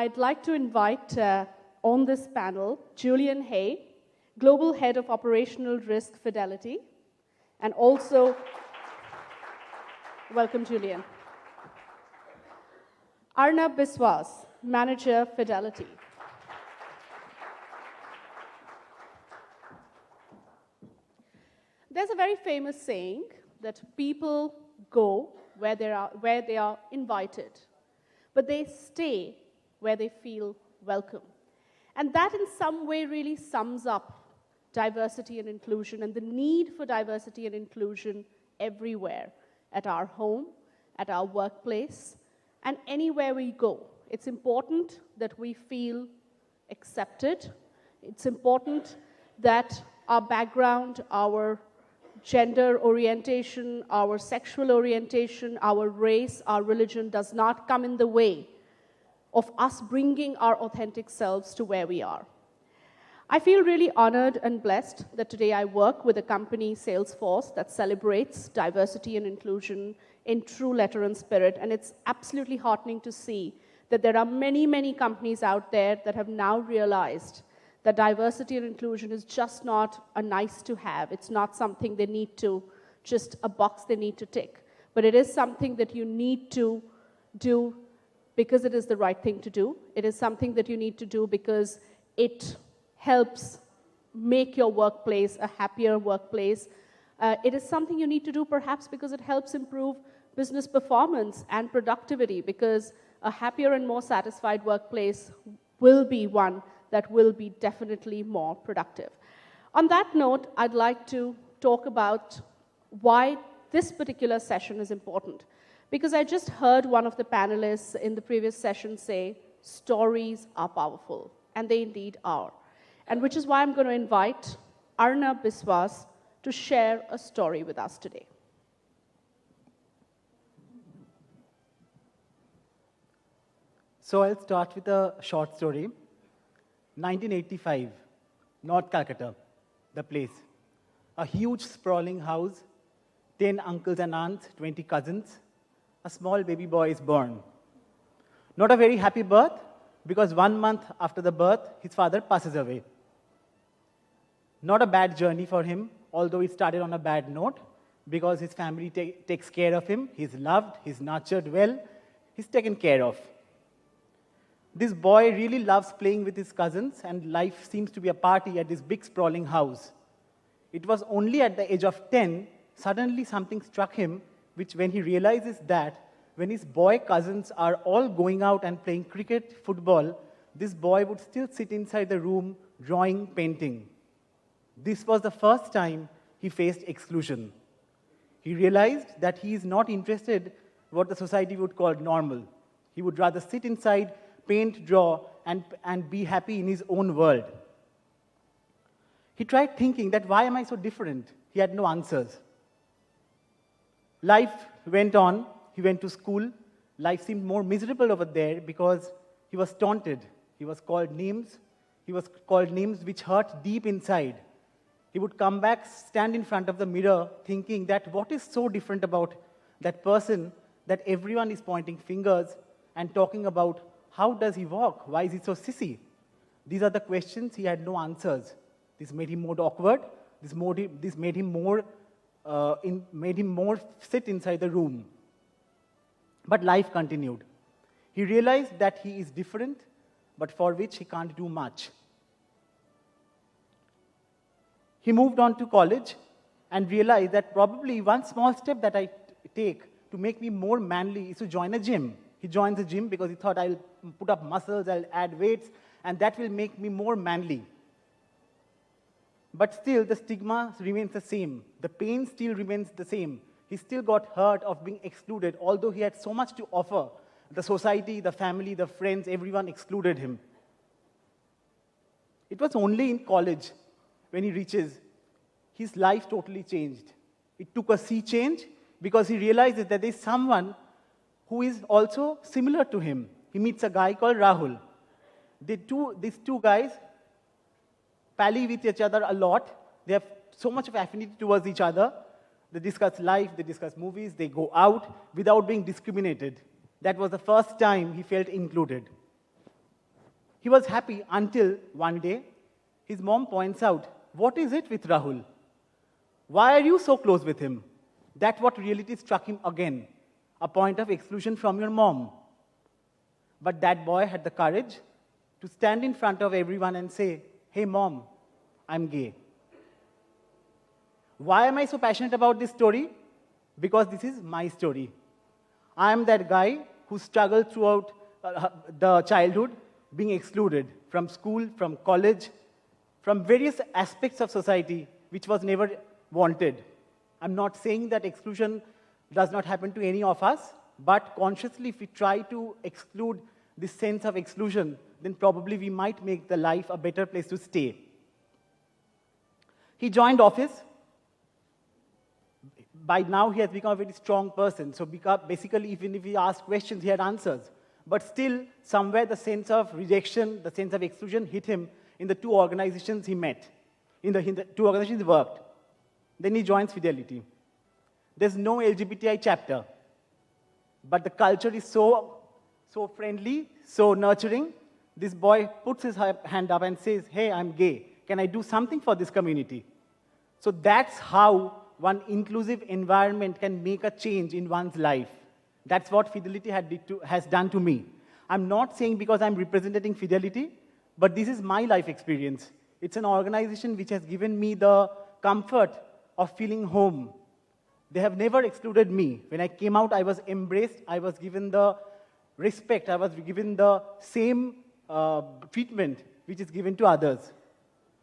I'd like to invite on this panel Julian Hay, Global Head of Operational Risk Fidelity, and also, welcome Julian. Arnab Biswas, Manager Fidelity. There's a very famous saying that people go where they are invited, but they stay where they feel welcome. And that in some way really sums up diversity and inclusion and the need for diversity and inclusion everywhere, at our home, at our workplace, and anywhere we go. It's important that we feel accepted. It's important that our background, our gender orientation, our sexual orientation, our race, our religion does not come in the way of us bringing our authentic selves to where we are. I feel really honored and blessed that today I work with a company, Salesforce, that celebrates diversity and inclusion in true letter and spirit, and it's absolutely heartening to see that there are many, many companies out there that have now realized that diversity and inclusion is just not a nice to have. It's not something they need to, just a box they need to tick. But it is something that you need to do because it is the right thing to do. It is something that you need to do because it helps make your workplace a happier workplace. It is something you need to do perhaps because it helps improve business performance and productivity, because a happier and more satisfied workplace will be one that will be definitely more productive. On that note, I'd like to talk about why this particular session is important. Because I just heard one of the panelists in the previous session say, stories are powerful, and they indeed are. And which is why I'm going to invite Arnab Biswas to share a story with us today. So I'll start with a short story. 1985, North Calcutta, the place. A huge sprawling house, 10 uncles and aunts, 20 cousins. A small baby boy is born. Not a very happy birth, because 1 month after the birth, his father passes away. Not a bad journey for him, although it started on a bad note, because his family takes care of him. He's loved, he's nurtured well, he's taken care of. This boy really loves playing with his cousins, and life seems to be a party at this big sprawling house. It was only at the age of 10, suddenly something struck him, which when he realizes that when his boy cousins are all going out and playing cricket, football, this boy would still sit inside the room drawing, painting. This was the first time he faced exclusion. He realized that he is not interested in what the society would call normal. He would rather sit inside, paint, draw, and be happy in his own world. He tried thinking that, why am I so different? He had no answers. Life went on. He went to school. Life seemed more miserable over there because he was taunted. He was called names. He was called names which hurt deep inside. He would come back, stand in front of the mirror, thinking that what is so different about that person that everyone is pointing fingers and talking about how does he walk? Why is he so sissy? These are the questions. He had no answers. This made him more awkward. This made him more sit inside the room. But life continued. He realized that he is different, but for which he can't do much. He moved on to college and realized that probably one small step that I take to make me more manly is to join a gym. He joins a gym because he thought, I'll put up muscles, I'll add weights, and that will make me more manly. But still, the stigma remains the same. The pain still remains the same. He still got hurt of being excluded, although he had so much to offer. The society, the family, the friends, everyone excluded him. It was only in college, when he reaches, his life totally changed. It took a sea change because he realizes that there's someone who is also similar to him. He meets a guy called Rahul. These two guys pally with each other a lot. They have so much of affinity towards each other. They discuss life, they discuss movies, they go out without being discriminated. That was the first time he felt included. He was happy until one day his mom points out, "What is it with Rahul? Why are you so close with him?" That's what reality struck him again, a point of exclusion from your mom. But that boy had the courage to stand in front of everyone and say, "Hey mom, I'm gay." Why am I so passionate about this story? Because this is my story. I am that guy who struggled throughout the childhood, being excluded from school, from college, from various aspects of society, which was never wanted. I'm not saying that exclusion does not happen to any of us, but consciously, if we try to exclude this sense of exclusion, then probably we might make the life a better place to stay. He joined office. By now, he has become a very strong person. So basically, even if he asked questions, he had answers. But still, somewhere the sense of rejection, the sense of exclusion hit him in the two organizations he met, in the two organizations he worked. Then he joins Fidelity. There's no LGBTI chapter. But the culture is so friendly, so nurturing. This boy puts his hand up and says, "Hey, I'm gay. Can I do something for this community?" So that's how one inclusive environment can make a change in one's life. That's what Fidelity has done to me. I'm not saying because I'm representing Fidelity, but this is my life experience. It's an organization which has given me the comfort of feeling home. They have never excluded me. When I came out, I was embraced. I was given the respect. I was given the same treatment which is given to others.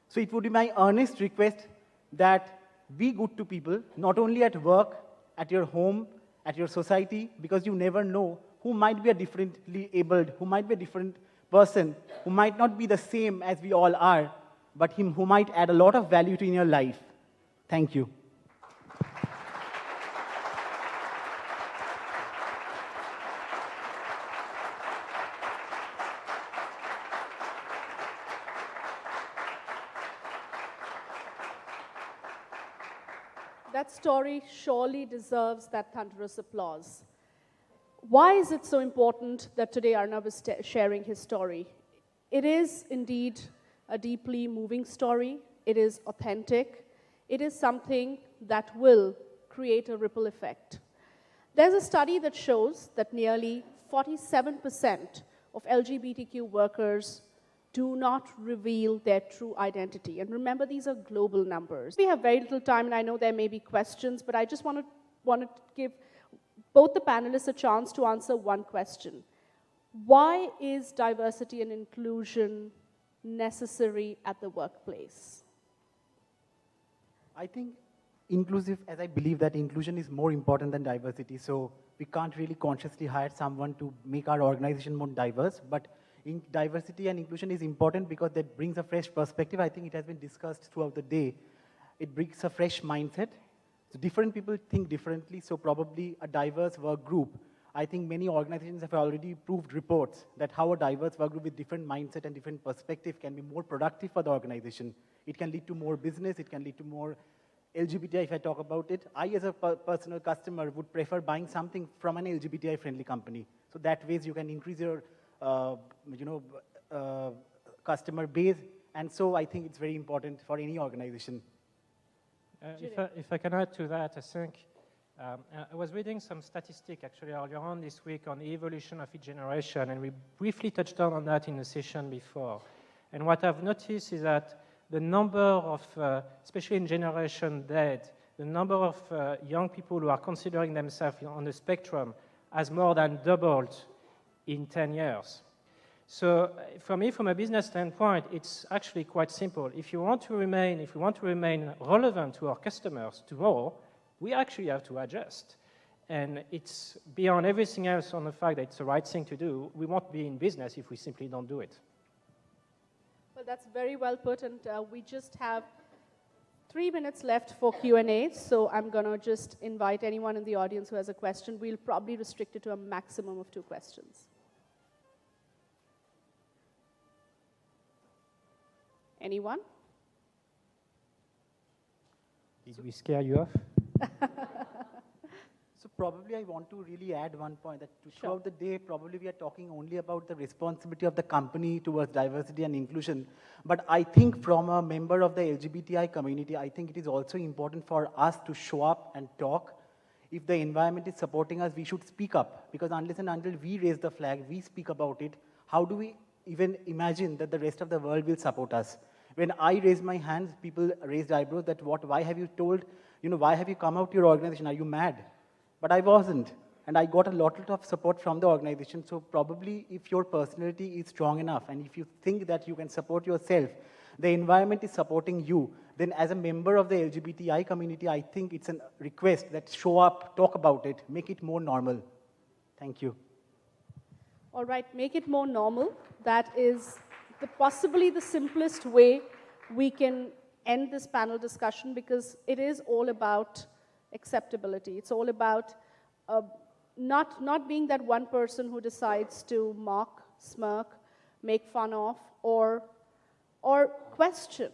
So it would be my earnest request that be good to people, not only at work, at your home, at your society, because you never know who might be a differently abled, who might be a different person, who might not be the same as we all are, but who might add a lot of value to in your life. Thank you. That story surely deserves that thunderous applause. Why is it so important that today Arnab is sharing his story? It is indeed a deeply moving story. It is authentic. It is something that will create a ripple effect. There's a study that shows that nearly 47% of LGBTQ workers do not reveal their true identity. And remember, these are global numbers. We have very little time, and I know there may be questions, but I just want to give both the panelists a chance to answer one question. Why is diversity and inclusion necessary at the workplace? I think inclusive, as I believe that inclusion is more important than diversity, so we can't really consciously hire someone to make our organization more diverse, but diversity and inclusion is important because that brings a fresh perspective. I think it has been discussed throughout the day. It brings a fresh mindset. So different people think differently, so probably a diverse work group. I think many organizations have already proved reports that how a diverse work group with different mindset and different perspective can be more productive for the organization. It can lead to more business, it can lead to more LGBTI, if I talk about it. I, as a personal customer, would prefer buying something from an LGBTI-friendly company. So that ways you can increase your customer base, and so I think it's very important for any organization. If I can add to that, I think I was reading some statistic actually earlier on this week on the evolution of each generation, and we briefly touched on that in the session before. And what I've noticed is that the number of, especially in Generation Z, the number of young people who are considering themselves on the spectrum has more than doubled in 10 years. So for me, from a business standpoint, it's actually quite simple. If we want to remain relevant to our customers tomorrow, we actually have to adjust. And it's beyond everything else on the fact that it's the right thing to do. We won't be in business if we simply don't do it. Well, that's very well put, and we just have 3 minutes left for Q&A, so I'm going to just invite anyone in the audience who has a question. We'll probably restrict it to a maximum of 2 questions. Anyone? Did we scare you off? So probably I want to really add one point that Sure. throughout the day, probably we are talking only about the responsibility of the company towards diversity and inclusion. But I think from a member of the LGBTI community, I think it is also important for us to show up and talk. If the environment is supporting us, we should speak up, because unless and until we raise the flag, we speak about it, how do we even imagine that the rest of the world will support us? When I raised my hands, people raised eyebrows that why have you told, why have you come out to your organization? Are you mad? But I wasn't. And I got a lot of support from the organization. So probably if your personality is strong enough and if you think that you can support yourself, the environment is supporting you, then as a member of the LGBTI community, I think it's a request that show up, talk about it, make it more normal. Thank you. All right, make it more normal. That is possibly the simplest way we can end this panel discussion, because it is all about acceptability. It's all about not being that one person who decides to mock, smirk, make fun of, or question,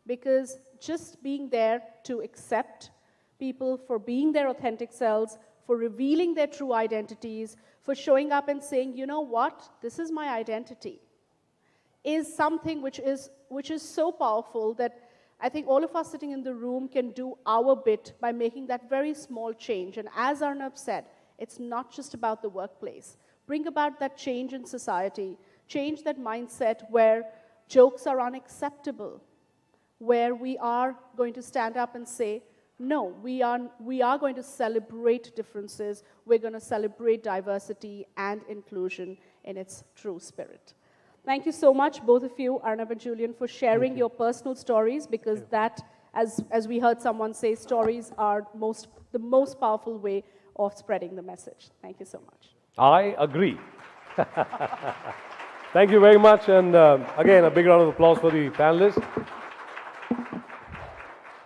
because just being there to accept people for being their authentic selves, for revealing their true identities, for showing up and saying, you know what, this is my identity, is something which is so powerful that I think all of us sitting in the room can do our bit by making that very small change. And as Arnab said, it's not just about the workplace. Bring about that change in society, change that mindset where jokes are unacceptable, where we are going to stand up and say, no, we are going to celebrate differences. We're going to celebrate diversity and inclusion in its true spirit. Thank you so much, both of you, Arnab and Julian, for sharing your personal stories, because that, as we heard someone say, stories are the most powerful way of spreading the message. Thank you so much. I agree. Thank you very much, and again, a big round of applause for the panelists.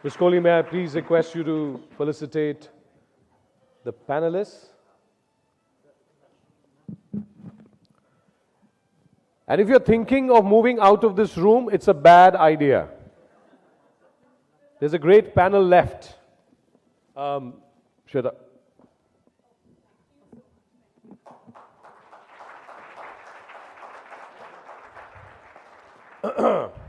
Ms. Kohli, may I please request you to felicitate the panelists? And if you're thinking of moving out of this room, it's a bad idea. There's a great panel left. Shweta.